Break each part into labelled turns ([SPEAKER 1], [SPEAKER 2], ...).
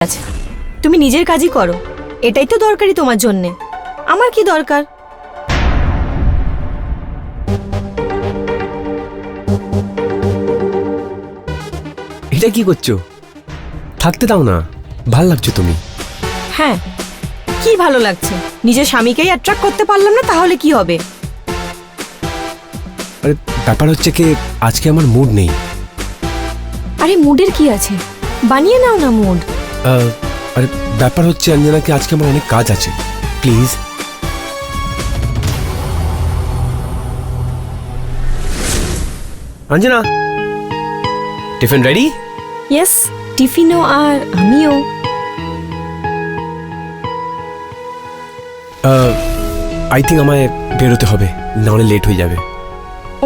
[SPEAKER 1] আছে, তুমি নিজের কাজই করো, এটাই তো দরকারি তোমার জন্যে। আমার কি দরকার?
[SPEAKER 2] এটা কি করছো? থাকতে দাও না, ভাল লাগছো তুমি।
[SPEAKER 1] হ্যাঁ, কি ভালো লাগছে? নিজের স্বামীকেই অ্যাট্রাক্ট করতে পারলাম না, তাহলে কি হবে?
[SPEAKER 2] আরে ব্যাপার হচ্ছে কি, আজকে আমার মুড নেই।
[SPEAKER 1] আরে মুডের কি আছে, বানিয়ে নাও না মুড।
[SPEAKER 2] আরে ব্যাপার হচ্ছে অঞ্জনা কি আজকে আমার অনেক কাজ আছে, please. Anjana, tiffin ready?
[SPEAKER 1] Yes, টিফিনও আর আমিও।
[SPEAKER 2] আই থিঙ্ক আমায় বেরোতে হবে, নাহলে লেট হয়ে যাবে।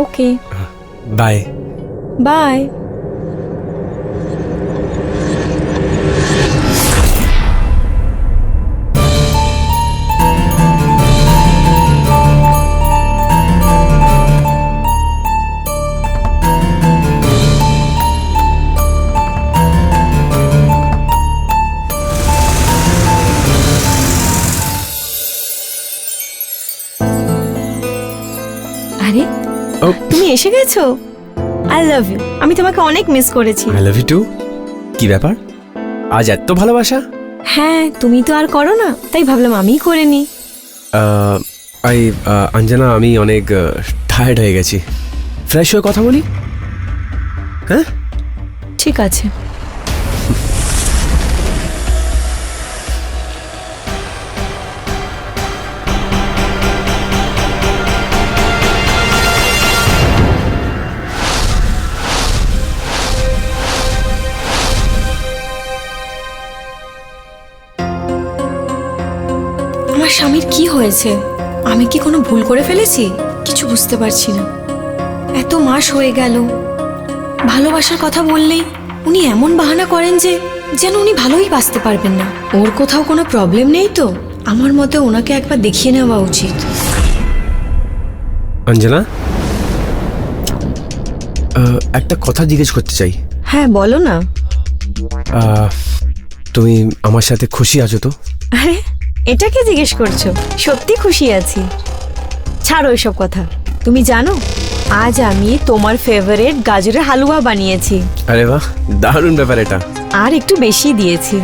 [SPEAKER 1] Okay,
[SPEAKER 2] bye.
[SPEAKER 1] বাই। আরে তুমি এসে গেছো? I love you. আমি তোমাকে অনেক মিস করেছি।
[SPEAKER 2] I love you too. কি ব্যাপার, আজ এত ভালোবাসা?
[SPEAKER 1] হ্যাঁ, তুমি তো আর করো না, তাই ভাবলাম আমিই করে নি।
[SPEAKER 2] অঞ্জনা, আমি অনেক টায়ার্ড হয়ে গেছি, ফ্রেশ হয়ে কথা বলি। হ্যাঁ
[SPEAKER 1] ঠিক আছে। আমার স্বামীর কি হয়েছে? আমি কি কোনো ভুল করে ফেলেছি? কিছু বুঝতে পারছি না। এত মাস হয়ে গেল, ভালোবাসার কথা বললেই উনি এমন বাহানা করেন যে যেন উনি ভালোই বাঁচতে পারবেন না। ওর কোথাও কোনো প্রবলেম নেই তো? আমার মতে ওনাকে একবার দেখিয়ে নেওয়া উচিত।
[SPEAKER 2] অঞ্জনা, একটা কথা জিজ্ঞেস করতে চাই।
[SPEAKER 1] হ্যাঁ বলো না।
[SPEAKER 2] তুমি আমার সাথে খুশি আছো তো?
[SPEAKER 1] আরে এটা কি জিজ্ঞেস করছো? সত্যি খুশি আছি। ছাড়ো এসব কথা। তুমি জানো, আজ আমি তোমার ফেভারিট গাজরের হালুয়া বানিয়েছি।
[SPEAKER 2] আরে বাহ, দারুণ ব্যাপার এটা।
[SPEAKER 1] আর একটু বেশি দিয়েছি।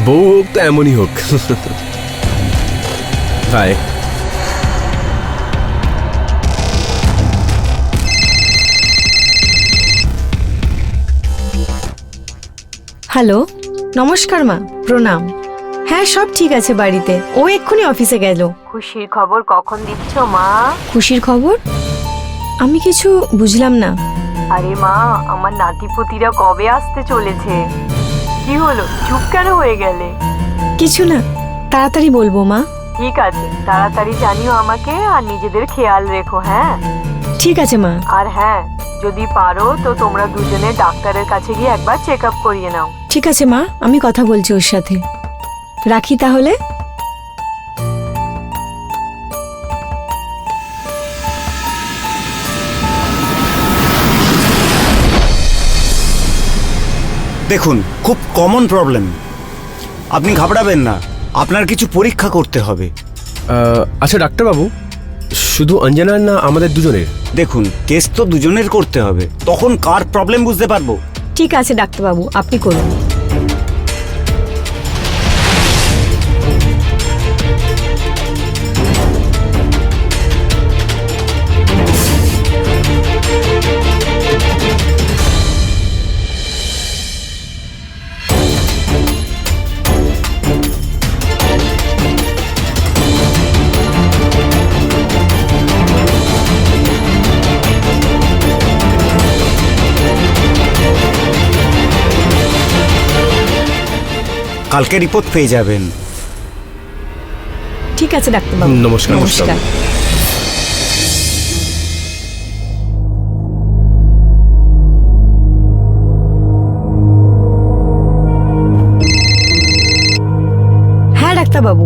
[SPEAKER 2] বউ হোক তো এমনই হোক। বাই।
[SPEAKER 1] হ্যালো, নমস্কার মা, প্রণাম। হ্যাঁ সব ঠিক আছে বাড়িতে, ও এক্ষুনি অফিসে গেল। খুশির খবর কখন দিচ্ছ মা? খুশির খবর? আমি কিছু বুঝলাম না।
[SPEAKER 3] আরে মা, আমার নাতিপুতিরা কবে আসতে চলেছে? কি হলো, চুপ কেন হয়ে গেলে?
[SPEAKER 1] কিছু না, তাড়াতাড়ি বলবো মা।
[SPEAKER 3] ঠিক আছে, তাড়াতাড়ি জানিও আমাকে, আর নিজেদের খেয়াল রেখো। হ্যাঁ
[SPEAKER 1] ঠিক আছে মা।
[SPEAKER 3] আর হ্যাঁ, যদি পারো তো তোমরা দুজনে ডাক্তারের কাছে গিয়ে একবার চেক আপ করিয়ে নাও।
[SPEAKER 1] ঠিক আছে মা, আমি কথা বলছি ওর সাথে। রাখি তাহলে।
[SPEAKER 4] দেখুন, খুব কমন প্রবলেম, আপনি ঘাবড়াবেন না, আপনার কিছু পরীক্ষা করতে হবে।
[SPEAKER 2] আচ্ছা ডাক্তারবাবু, শুধু অঞ্জনার না আমাদের দুজনের?
[SPEAKER 4] দেখুন, টেস্ট তো দুজনের করতে হবে, তখন কার প্রবলেম বুঝতে পারবো।
[SPEAKER 1] ঠিক আছে ডাক্তারবাবু, আপনি করুন।
[SPEAKER 4] কালকে রিপোর্ট পেয়ে যাবেন।
[SPEAKER 1] ঠিক আছে ডাক্তারবাবু।
[SPEAKER 2] নমস্কার।
[SPEAKER 1] নমস্কার। হ্যাঁ ডাক্তারবাবু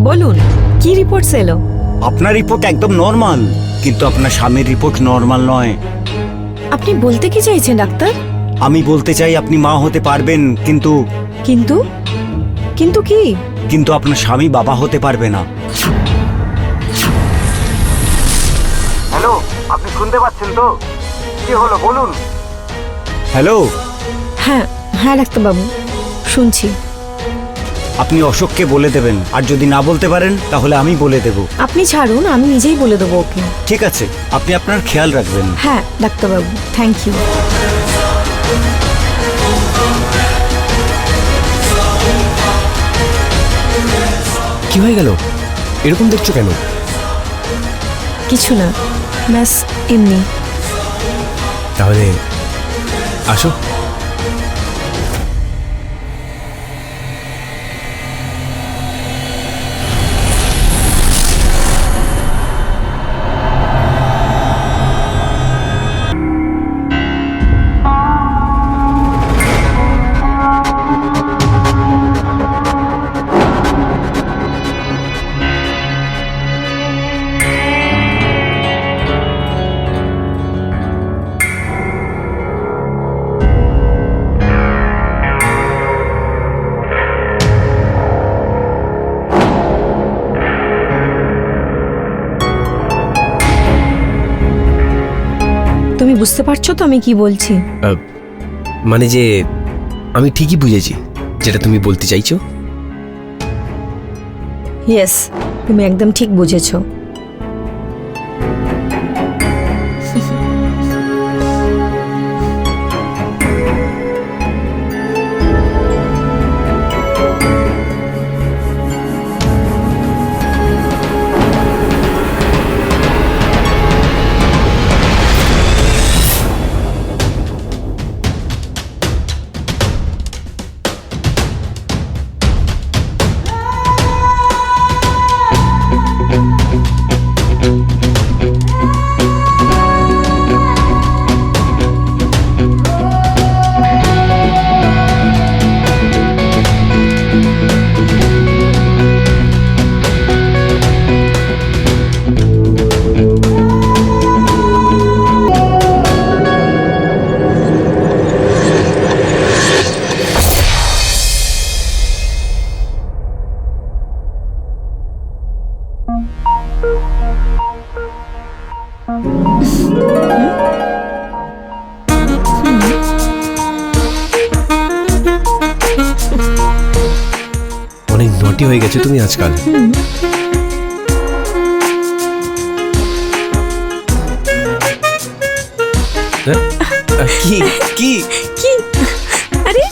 [SPEAKER 1] বলুন, কি রিপোর্টস এলো?
[SPEAKER 4] আপনার রিপোর্ট একদম নর্মাল, কিন্তু আপনার স্বামীর রিপোর্ট নর্মাল নয়।
[SPEAKER 1] আপনি বলতে কি চাইছেন ডাক্তার?
[SPEAKER 4] আমি বলতে চাই আপনি মা হতে পারবেন, কিন্তু
[SPEAKER 1] কিন্তু কিন্তু কি?
[SPEAKER 4] কিন্তু আপনার স্বামী বাবা হতে পারবে না। হ্যালো, আপনি শুনতে পাচ্ছেন তো? কি হলো বলুন। হ্যালো,
[SPEAKER 1] হ্যাঁ হ্যাঁ ডাক্তারবাবু, শুনছি।
[SPEAKER 4] আপনি অশোককে বলে দেবেন, আর যদি না বলতে পারেন তাহলে আমি বলে দেব।
[SPEAKER 1] আপনি ছাড়ুন, আমি নিজেই বলে দেবো ওকে।
[SPEAKER 4] ঠিক আছে, আপনি আপনার খেয়াল রাখবেন।
[SPEAKER 1] হ্যাঁ ডাক্তারবাবু, থ্যাংক ইউ।
[SPEAKER 2] কি হয়ে গেল? এরকম দেখছো কেন?
[SPEAKER 1] কিছু না, ব্যাস এমনি।
[SPEAKER 2] তাহলে আসো।
[SPEAKER 1] তুমি বুঝতে পারছো তো আমি কি বলছি?
[SPEAKER 2] মানে যে আমি ঠিকই বুঝেছি যেটা তুমি বলতে চাইছো।
[SPEAKER 1] ইয়েস, তুমি একদম ঠিক বুঝেছো।
[SPEAKER 2] অনেক নটি হয়ে গেছে তুমি আজকাল। হ্যাঁ? কি কি
[SPEAKER 1] কি? আরে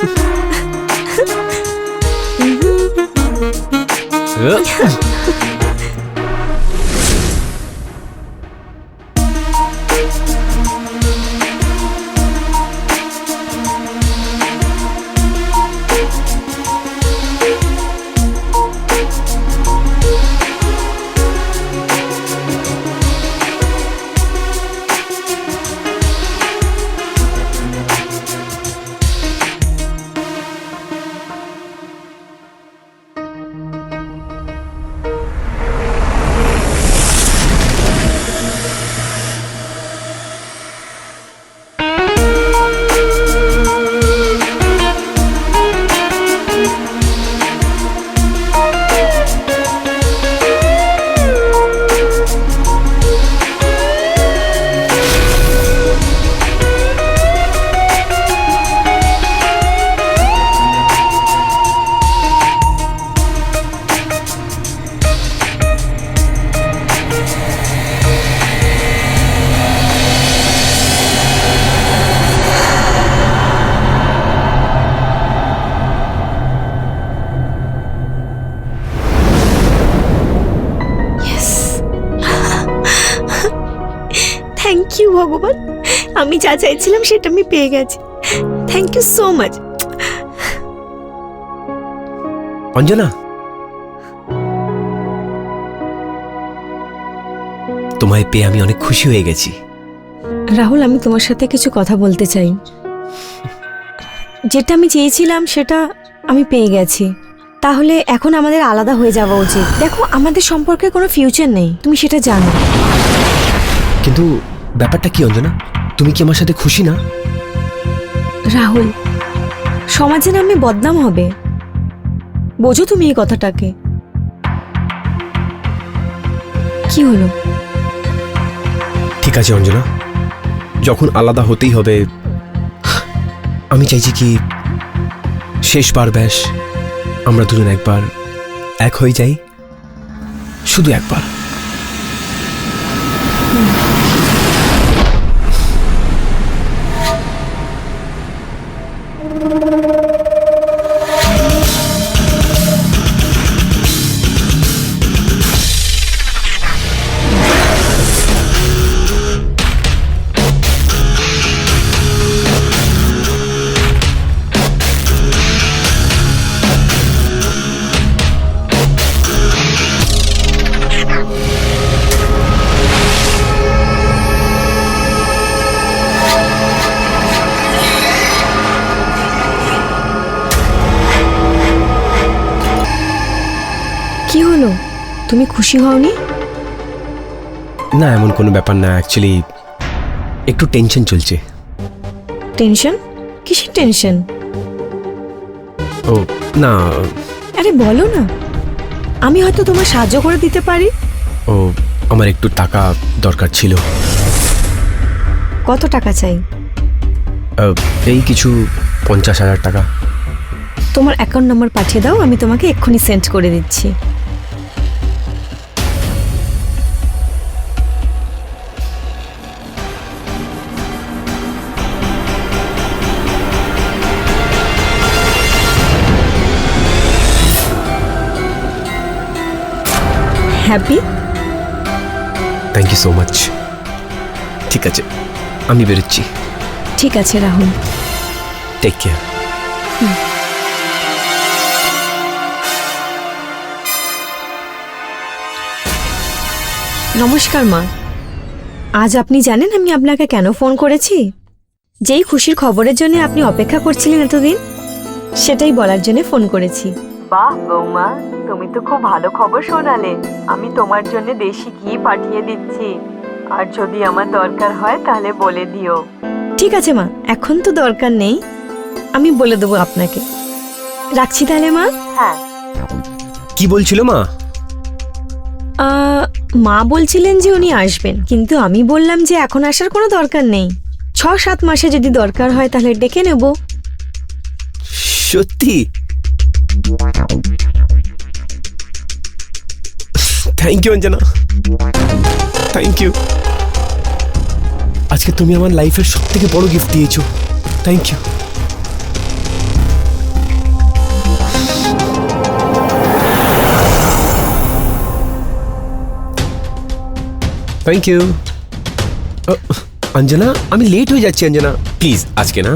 [SPEAKER 1] থ্যাংক ইউ ভগবান, আমি যা চাইছিলাম সেটা আমি পেয়ে গেছি। Thank you so much.
[SPEAKER 2] Anjana, তোমায় পেয়ে আমি অনেক খুশি হয়ে গেছি।
[SPEAKER 1] রাহুল, আমি তোমার সাথে কিছু কথা বলতে চাই। যেটা আমি চেয়েছিলাম সেটা আমি পেয়ে গেছি, তাহলে এখন আমাদের আলাদা হয়ে যাওয়া উচিত। দেখো, আমাদের সম্পর্কে কোনো ফিউচার নেই, তুমি সেটা জানো।
[SPEAKER 2] কিন্তু ব্যাপারটা কি অঞ্জনা, তুমি কি আমার সাথে খুশি না?
[SPEAKER 1] রাহুল, সমাজে নামে বদনাম হবে। বোঝো তুমি এই কথাটাকে? কি হলো?
[SPEAKER 2] ঠিক আছে অঞ্জনা, যখন আলাদা হতেই হবে, আমি চাইছি কি শেষবার ব্যাস আমরা দুজন একবার এক হয়ে যাই, শুধু একবার।
[SPEAKER 1] কি হলো? তুমি খুশি হওনি?
[SPEAKER 2] না, এমন কোনো ব্যাপার না, অ্যাকচুয়ালি একটু টেনশন চলছে।
[SPEAKER 1] টেনশন? কিসের টেনশন?
[SPEAKER 2] ও না,
[SPEAKER 1] আরে বলো না, আমি হয়তো তোমার সাহায্য করে দিতে পারি।
[SPEAKER 2] ও আমার একটু টাকা দরকার ছিল।
[SPEAKER 1] কত টাকা চাই?
[SPEAKER 2] এই কিছু 50,000 টাকা।
[SPEAKER 1] তোমার অ্যাকাউন্ট নাম্বার পাঠিয়ে দাও, আমি তোমাকে এক্ষুনি সেন্ড করে দিচ্ছি। Happy?
[SPEAKER 2] Thank you so much. ঠিক আছে, আমি বেরোচ্ছি।
[SPEAKER 1] ঠিক আছে রাহুল।
[SPEAKER 2] Take care.
[SPEAKER 1] নমস্কার মা। আজ আপনি জানেন আমি আপনাকে কেন ফোন করেছি? যেই খুশির খবরের জন্য আপনি অপেক্ষা করছিলেন এতদিন, সেটাই বলার জন্য ফোন করেছি।
[SPEAKER 3] বাহ বৌমা, তুমি তো খুব ভালো খবর শোনালে। আমি তোমার জন্য দেশি ঘি পাঠিয়ে দিচ্ছি, আর যদি আমার দরকার হয় তাহলে বলে দিও।
[SPEAKER 1] ঠিক আছে মা, এখন তো দরকার নেই, আমি বলে দেবো আপনাকে। রাখছি তাহলে মা।
[SPEAKER 3] হ্যাঁ।
[SPEAKER 2] কি বলছিল মা?
[SPEAKER 1] মা বলছিলেন যে উনি আসবেন, কিন্তু আমি বললাম যে এখন আসার কোনো দরকার নেই। 6-7 মাসে যদি দরকার হয় তাহলে ডেকে নেব।
[SPEAKER 2] সত্যি? Thank you Anjana, thank you. আজকে তুমি আমার লাইফের সব থেকে বড় গিফট দিয়েছো। Thank you. Thank you. Anjana, আমি লেট হয়ে যাচ্ছি। অঞ্জনা প্লিজ, আজকে না।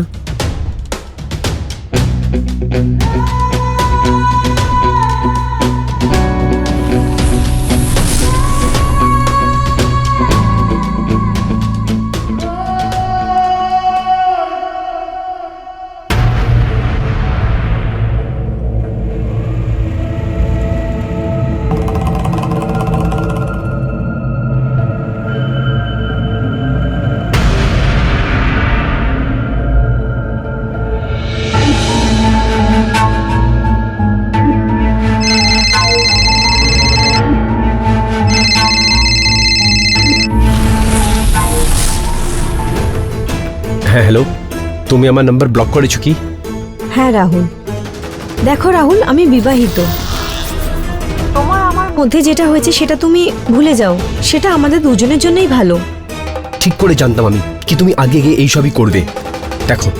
[SPEAKER 2] হ্যাঁ হ্যালো, তুমি আমার নাম্বার ব্লক করেছো কি?
[SPEAKER 1] হ্যাঁ রাহুল, দেখো রাহুল, আমি বিবাহিত। তোমার আমার মধ্যে যেটা হয়েছে সেটা তুমি ভুলে যাও, সেটা আমাদের দুজনের জন্যই ভালো।
[SPEAKER 2] ঠিক করে জানতাম আমি কি তুমি আগে গিয়ে এইসবই করবে। দেখো,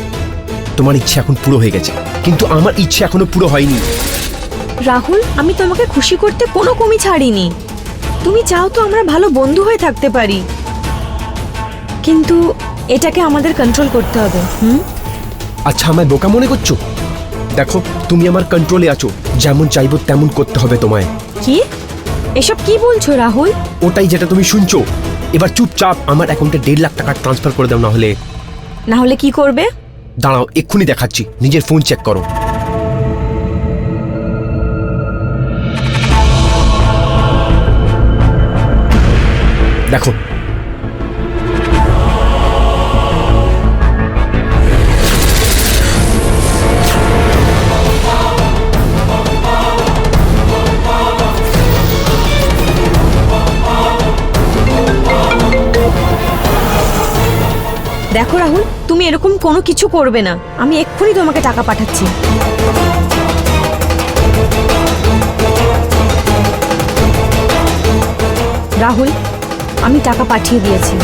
[SPEAKER 2] তোমার ইচ্ছে এখন পুরো হয়ে গেছে, কিন্তু আমার ইচ্ছে এখনো পুরো হয়নি।
[SPEAKER 1] রাহুল, আমি তোমাকে খুশি করতে কোনো কমি ছাড়িনি। তুমি চাও তো আমরা ভালো বন্ধু হয়ে থাকতে পারি, কিন্তু এটাকে আমাদের কন্ট্রোল করতে হবে।
[SPEAKER 2] আচ্ছা, আমায় বোকা মনে করছো? দেখো, তুমি আমার কন্ট্রোলে আছো, যেমন চাইবো তেমন করতে হবে তোমায়।
[SPEAKER 1] কি এসব কি বলছো রাহুল?
[SPEAKER 2] ওটাই যেটা তুমি শুনছো। এবার চুপচাপ আমার অ্যাকাউন্টে 1.5 লাখ টাকা ট্রান্সফার করে দাও, না হলে
[SPEAKER 1] কি করবে?
[SPEAKER 2] দাঁড়াও, এক্ষুনি দেখাচ্ছি, নিজের ফোন চেক করো। দেখো,
[SPEAKER 1] রাহুল, তুমি এরকম কোনো কিছু করবে না। আমি এক্ষুনি তোমাকে টাকা পাঠাচ্ছি। রাহুল, আমি টাকা পাঠিয়ে দিয়েছি।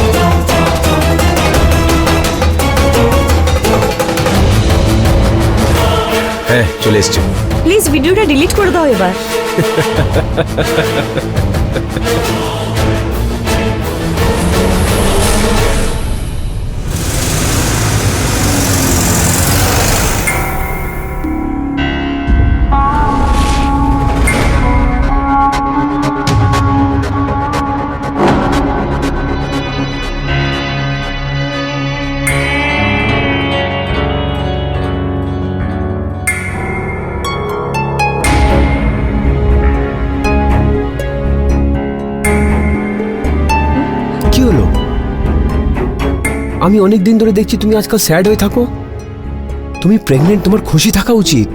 [SPEAKER 2] হ্যাঁ, চলে এসছে।
[SPEAKER 1] প্লিজ ভিডিওটা ডিলিট করে দাও এবার।
[SPEAKER 2] কি হলো? আমি অনেক দিন ধরে দেখছি তুমি আজকাল স্যাড হয়ে থাকো। তুমি প্রেগনেন্ট, তোমার খুশি থাকা উচিত।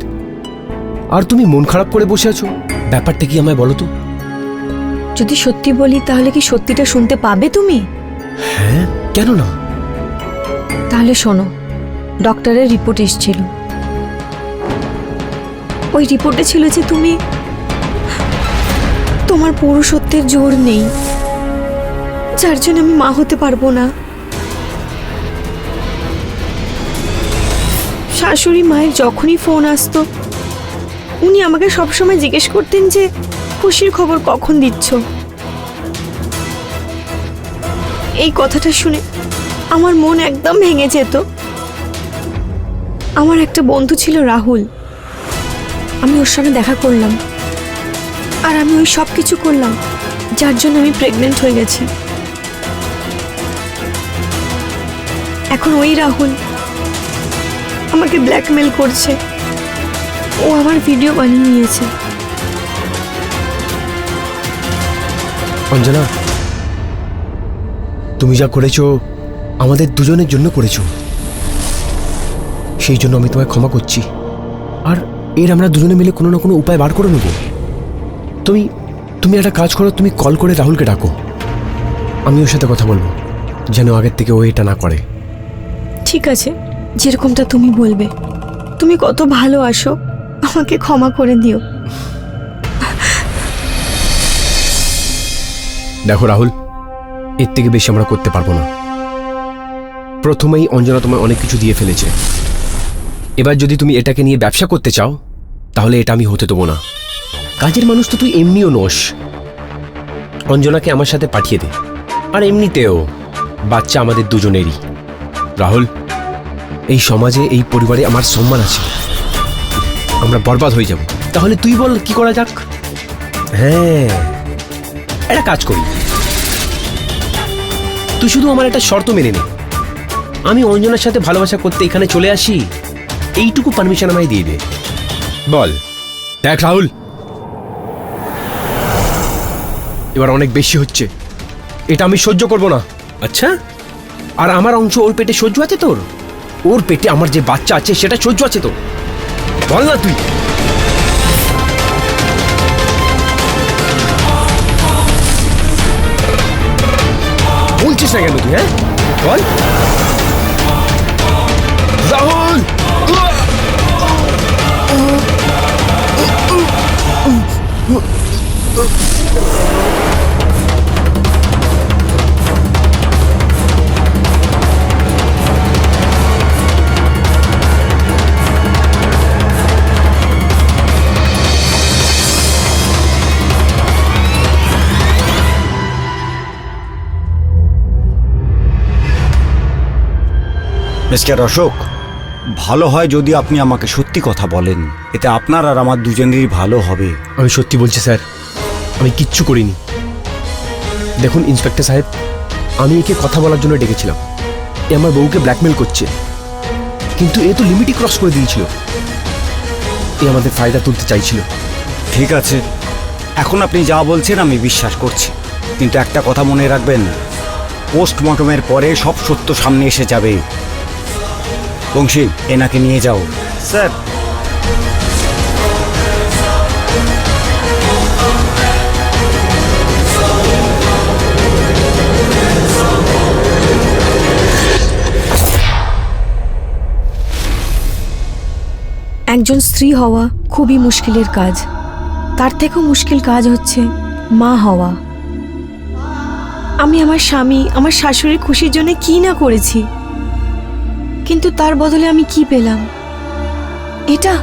[SPEAKER 2] আর তুমি মন খারাপ করে বসে আছো, ব্যাপারটা কি আমায় বলো তো?
[SPEAKER 1] যদি সত্যি বলি তাহলে কি সত্যিটা শুনতে পাবে তুমি?
[SPEAKER 2] হ্যাঁ, কেন না?
[SPEAKER 1] তাহলে শোনো, ডক্টরের রিপোর্ট এসেছিল। ওই রিপোর্টে ছিল যে তোমার পুরুষত্বের জোর নেই, যার জন্য আমি মা হতে পারবো না। শাশুড়ি মায়ের যখনই ফোন আসতো, উনি আমাকে সবসময় জিজ্ঞেস করতেন যে খুশির খবর কখন দিচ্ছ। এই কথাটা শুনে আমার মন একদম ভেঙে যেত। আমার একটা বন্ধু ছিল রাহুল, আমি ওর সঙ্গে দেখা করলাম, আর আমি ওই সব কিছু করলাম যার জন্য আমি প্রেগনেন্ট হয়ে গেছি। এখন ওই রাহুল আমাকে ব্ল্যাকমেল করছে। ও আমার ভিডিও বানিয়ে নিয়েছে।
[SPEAKER 2] অঞ্জনা, তুমি যা করেছো আমাদের দুজনের জন্য করেছো, সেই জন্য আমি তোমায় ক্ষমা করছি। আর এর আমরা দুজনে মিলে কোনো না কোনো উপায় বার করে নেব। তুমি তুমি একটা কাজ করো, তুমি কল করে রাহুলকে ডাকো। আমি ওর সাথে কথা বলবো, যেন আগের থেকে ও এটা না করে।
[SPEAKER 1] ঠিক আছে, যেরকমটা তুমি বলবে। তুমি কত ভালোবাসো, আমাকে ক্ষমা করে দিও।
[SPEAKER 2] দেখো রাহুল, এর থেকে বেশি আমরা করতে পারবো না। প্রথমেই অঞ্জনা তোমায় অনেক কিছু দিয়ে ফেলেছে। এবার যদি তুমি এটাকে নিয়ে ব্যবসা করতে চাও, তাহলে এটা আমি হতে দেবো না। কাজের মানুষ তো তুই এমনিও নোস। অঞ্জনাকে আমার সাথে পাঠিয়ে দে। আর এমনিতেও বাচ্চা আমাদের দুজনেরই। রাহুল, এই সমাজে, এই পরিবারে আমার সম্মান আছে। আমরা বরবাদ হয়ে যাব। তাহলে তুই বল কি করা যাক? হ্যাঁ, একটা কাজ করি। তুই শুধু আমার একটা শর্ত মেনে নে। আমি অঞ্জনার সাথে ভালোবাসা করতে এখানে চলে আসি, এইটুকু পারমিশন আমায় দিয়ে দে। বল। দেখ রাহুল, এবার অনেক বেশি হচ্ছে। এটা আমি সহ্য করব না। আচ্ছা, আর আমার অংশ ওর পেটে সহ্য আছে তোর? ওর পেটে আমার যে বাচ্চা আছে সেটা সহ্য আছে তোর? বল না তুই। বলছিস না কেন তুই? হ্যাঁ বল রাহুল।
[SPEAKER 4] মিস্টার অশোক, ভালো হয় যদি আপনি আমাকে সত্যি কথা বলেন। এতে আপনার আর আমার দুজনেরই ভালো হবে।
[SPEAKER 2] আমি সত্যি বলছি স্যার, আমি কিচ্ছু করিনি। দেখুন ইন্সপেক্টর সাহেব, আমি একে কথা বলার জন্য ডেকেছিলাম। এ আমার বউকে ব্ল্যাকমেল করছে, কিন্তু এ তো লিমিটই ক্রস করে দিয়েছিল। এ আমাদের ফায়দা তুলতে চাইছিল।
[SPEAKER 4] ঠিক আছে, এখন আপনি যা বলছেন আমি বিশ্বাস করছি, কিন্তু একটা কথা মনে রাখবেন, পোস্টমর্টমের পরে সব সত্য সামনে এসে যাবে। বংশী, এনাকে নিয়ে যাও। স্যার।
[SPEAKER 1] একজন স্ত্রী হওয়া খুবই মুশকিলের কাজ, তার থেকেও মুশকিল কাজ হচ্ছে মা হওয়া। আমি আমার স্বামী, আমার শাশুড়ির খুশির জন্য কি না করেছি, কিন্তু তার বদলে আমি কি পেলাম? এটা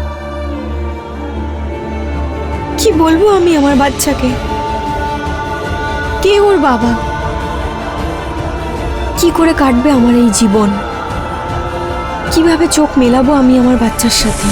[SPEAKER 1] কি বলবো আমি আমার বাচ্চাকে? কে ওর বাবা? কি করে কাটবে আমার এই জীবন? কিভাবে চোখ মেলাবো আমি আমার বাচ্চার সাথে?